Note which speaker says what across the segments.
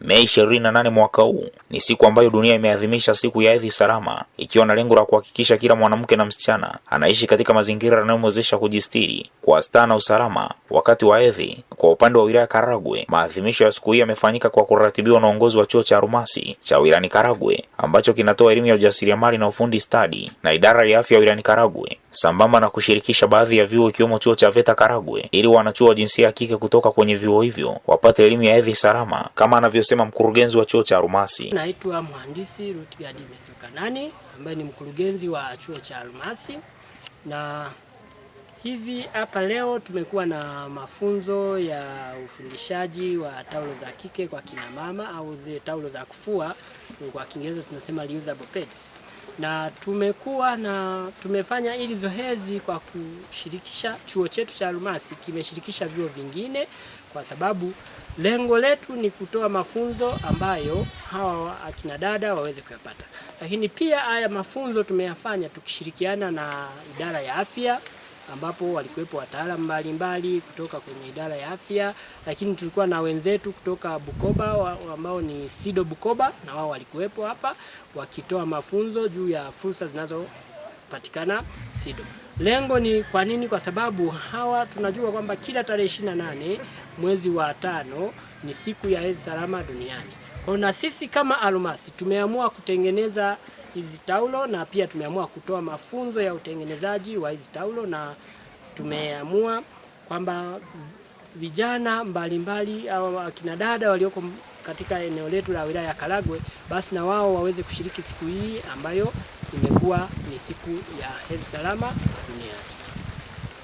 Speaker 1: Mei 28 mwaka huu ni siku ambayo dunia imeadhimisha siku ya hedhi salama, ikiwa na lengo la kuhakikisha kila mwanamke na msichana anaishi katika mazingira yanayomwezesha kujistiri kwa staha na usalama wakati wa hedhi. Kwa upande wa wilaya Karagwe, maadhimisho ya siku hii yamefanyika kwa kuratibiwa na uongozi wa chuo cha Almasi cha wilayani Karagwe ambacho kinatoa elimu ya ujasiriamali na ufundi stadi na idara ya afya wilayani Karagwe, sambamba na kushirikisha baadhi ya vyuo ikiwemo chuo cha VETA Karagwe ili wanachuo wa jinsia ya kike kutoka kwenye vyuo hivyo wapate elimu ya hedhi salama, kama anavyosema mkurugenzi wa chuo cha Almasi.
Speaker 2: Naitwa Mhandisi Rutgard Mesukanani ambaye ni mkurugenzi wa chuo cha Almasi, na hivi hapa leo tumekuwa na mafunzo ya ufundishaji wa taulo za kike kwa kina mama au zile taulo za kufua, kwa Kiingereza tunasema reusable pads. Na tumefanya hili zoezi kwa kushirikisha chuo chetu cha Almasi, kimeshirikisha vyuo vingine kwa sababu lengo letu ni kutoa mafunzo ambayo hawa akina dada waweze kuyapata. Lakini pia haya mafunzo tumeyafanya tukishirikiana na idara ya afya, ambapo walikuwepo wataalamu mbalimbali kutoka kwenye idara ya afya, lakini tulikuwa na wenzetu kutoka Bukoba ambao ni SIDO Bukoba, na wao walikuwepo hapa wakitoa mafunzo juu ya fursa zinazopatikana SIDO. Lengo ni kwa nini? Kwa sababu hawa tunajua kwamba kila tarehe 28 mwezi wa 5 ni siku ya hedhi salama duniani. Kwa na sisi kama Almasi tumeamua kutengeneza hizi taulo na pia tumeamua kutoa mafunzo ya utengenezaji wa hizi taulo, na tumeamua kwamba vijana mbalimbali au akina dada walioko katika eneo letu la wilaya ya Karagwe basi na wao waweze kushiriki siku hii ambayo imekuwa ni siku ya hedhi salama duniani.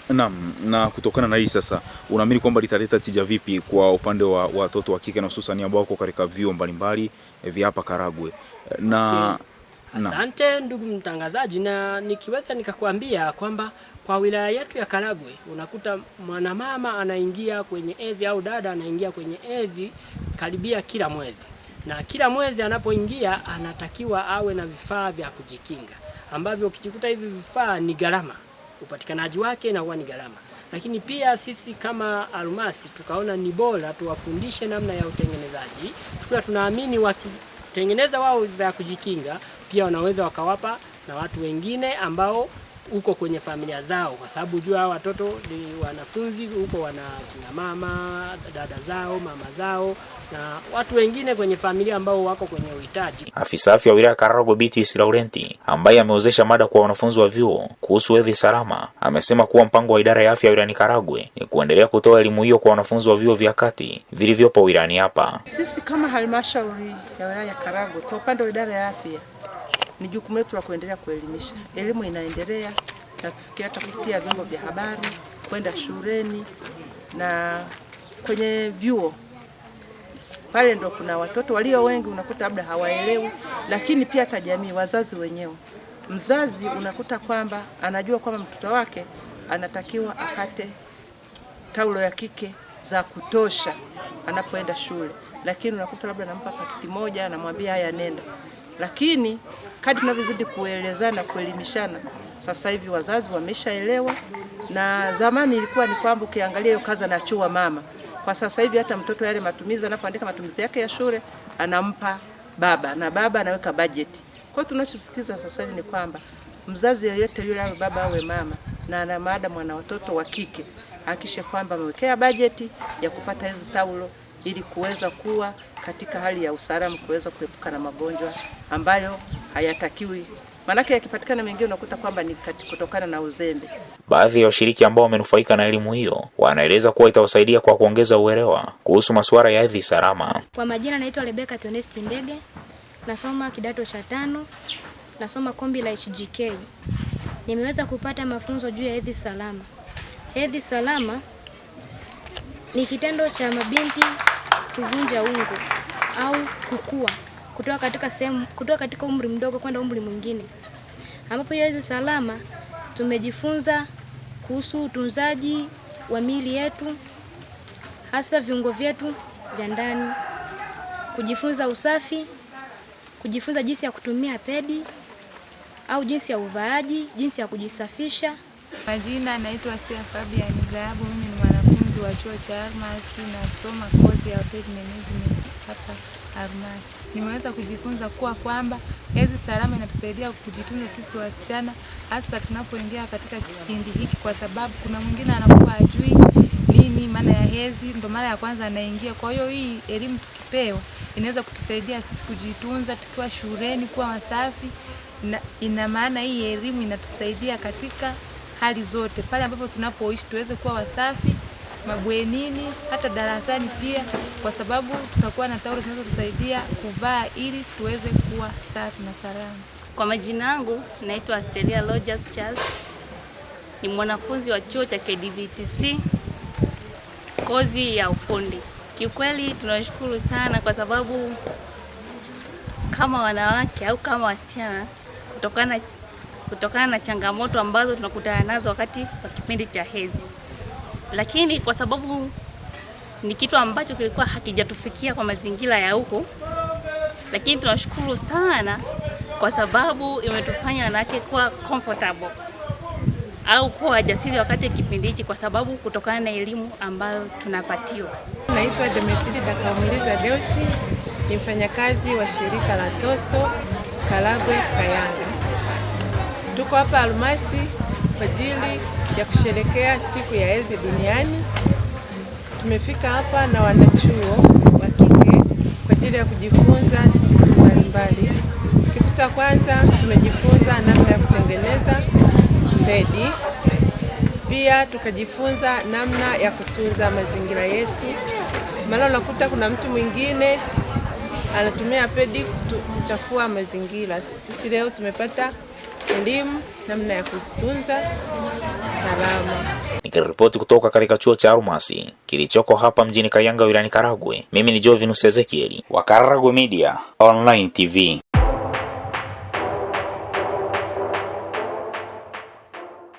Speaker 1: Naam, na kutokana na hii sasa, unaamini kwamba litaleta tija vipi kwa upande wa watoto wa kike na hususan ambao wako katika vyuo mbalimbali vya hapa Karagwe?
Speaker 2: Asante ndugu mtangazaji, na nikiweza nikakwambia kwamba kwa wilaya yetu ya Karagwe unakuta mwanamama anaingia kwenye hedhi au dada anaingia kwenye hedhi karibia kila mwezi, na kila mwezi anapoingia anatakiwa awe na vifaa vya kujikinga ambavyo ukijikuta hivi vifaa ni gharama, upatikanaji wake na huwa ni gharama. Lakini pia sisi kama Almasi tukaona ni bora tuwafundishe namna ya utengenezaji, tukiwa tunaamini wakitengeneza wao vya kujikinga pia wanaweza wakawapa na watu wengine ambao uko kwenye familia zao, kwa sababu jua watoto ni wanafunzi huko, wana kina mama, dada zao, mama zao na watu wengine kwenye familia ambao wako kwenye uhitaji.
Speaker 1: Afisa afya wa wilaya Karagwe Biti Laurenti, ambaye ameozesha mada kwa wanafunzi wa vyuo kuhusu hedhi salama, amesema kuwa mpango wa idara ya afya wilayani Karagwe ni kuendelea kutoa elimu hiyo kwa wanafunzi wa vyuo vya kati vilivyopo wilayani hapa.
Speaker 3: Sisi kama halmashauri ya wilaya ya Karagwe kwa upande wa idara ya afya ni jukumu letu la kuendelea kuelimisha. Elimu inaendelea na kufikia kupitia vyombo vya habari, kwenda shuleni na kwenye vyuo. Pale ndo kuna watoto walio wengi unakuta labda hawaelewi, lakini pia hata jamii, wazazi wenyewe. Mzazi unakuta kwamba anajua kwamba mtoto wake anatakiwa apate taulo ya kike za kutosha anapoenda shule, lakini unakuta labda anampa pakiti moja, anamwambia haya nenda. Lakini kadri tunavyozidi kuelezana, kuelimishana, sasa hivi wazazi wameshaelewa, na zamani ilikuwa ni kwamba ukiangalia hiyo kaza na chua mama. Kwa sasa hivi hata mtoto yale matumizi, anapoandika matumizi yake ya shule anampa baba, na baba anaweka bajeti. Kwa hiyo tunachosisitiza sasa hivi ni kwamba mzazi yeyote yule, awe baba awe mama, na ana maadamu ana watoto wa kike, hakikishe kwamba amewekea bajeti ya kupata hizo taulo ili kuweza kuwa katika hali ya usalama, kuweza kuepuka na magonjwa ambayo hayatakiwi. Manake yakipatikana mengine unakuta kwamba ni kutokana na uzembe.
Speaker 1: Baadhi ya washiriki ambao wamenufaika na elimu hiyo wanaeleza kuwa itawasaidia kwa kuongeza uelewa kuhusu masuala ya hedhi salama.
Speaker 4: Kwa majina naitwa Rebecca Tonesti Ndege, nasoma kidato cha 5, nasoma kombi la HGK. Nimeweza kupata mafunzo juu ya hedhi salama. Hedhi salama ni kitendo cha mabinti kuvunja ungo au kukua kutoka katika umri mdogo kwenda umri mwingine. Ambapo hedhi salama tumejifunza kuhusu utunzaji wa miili yetu, hasa viungo vyetu vya ndani, kujifunza usafi, kujifunza jinsi ya kutumia pedi au jinsi ya uvaaji, jinsi ya kujisafisha.
Speaker 5: Majina naitwa Sia Fabian Zahabu, mimi ni mwanafunzi wa chuo cha Almasi, nasoma kozi ya Hotel Management hapa Almasi. Nimeweza kujifunza kwamba hedhi salama inatusaidia kujitunza sisi wasichana, hasa tunapoingia katika kipindi hiki, kwa sababu kuna mwingine anakuwa hajui nini maana ya hedhi, ndo mara ya kwanza anaingia. Kwa hiyo hii elimu tukipewa inaweza kutusaidia sisi kujitunza tukiwa shuleni, kuwa wasafi. Ina maana hii elimu inatusaidia katika hali zote, pale ambapo tunapoishi tuweze kuwa wasafi, mabwenini, hata darasani pia, kwa sababu tutakuwa na taulo zinazotusaidia kuvaa ili tuweze kuwa safi na salama.
Speaker 6: Kwa majina yangu naitwa Asteria Rogers Charles. Ni mwanafunzi wa chuo cha KDVTC kozi ya ufundi. Kiukweli tunashukuru sana kwa sababu kama wanawake au kama wasichana, kutokana na changamoto ambazo tunakutana nazo wakati wa kipindi cha hedhi. Lakini kwa sababu ni kitu ambacho kilikuwa hakijatufikia kwa mazingira ya huko, lakini tunashukuru sana kwa sababu imetufanya wanawake kuwa comfortable au kuwa wajasiri wakati kipindi hichi, kwa sababu kutokana na elimu ambayo tunapatiwa.
Speaker 7: Naitwa Demetrida Kamuliza Deusi, ni mfanyakazi wa shirika la TOSO Karagwe Kayanga. Tuko hapa Almasi kwa ajili ya kusherehekea siku ya hedhi duniani. Tumefika hapa na wanachuo wa kike kwa ajili ya kujifunza vitu mbalimbali. Kitu cha kwanza tumejifunza namna ya kutengeneza pedi. Pia tukajifunza namna ya kutunza mazingira yetu. Maana unakuta kuna mtu mwingine anatumia pedi kuchafua mazingira. Sisi leo tumepata elimu namna ya kuzitunza salama.
Speaker 1: Nikiripoti kutoka katika chuo cha Almasi kilichoko hapa mjini Kayanga wilayani Karagwe, mimi ni Jovinus Ezekieli wa Karagwe Media Online TV.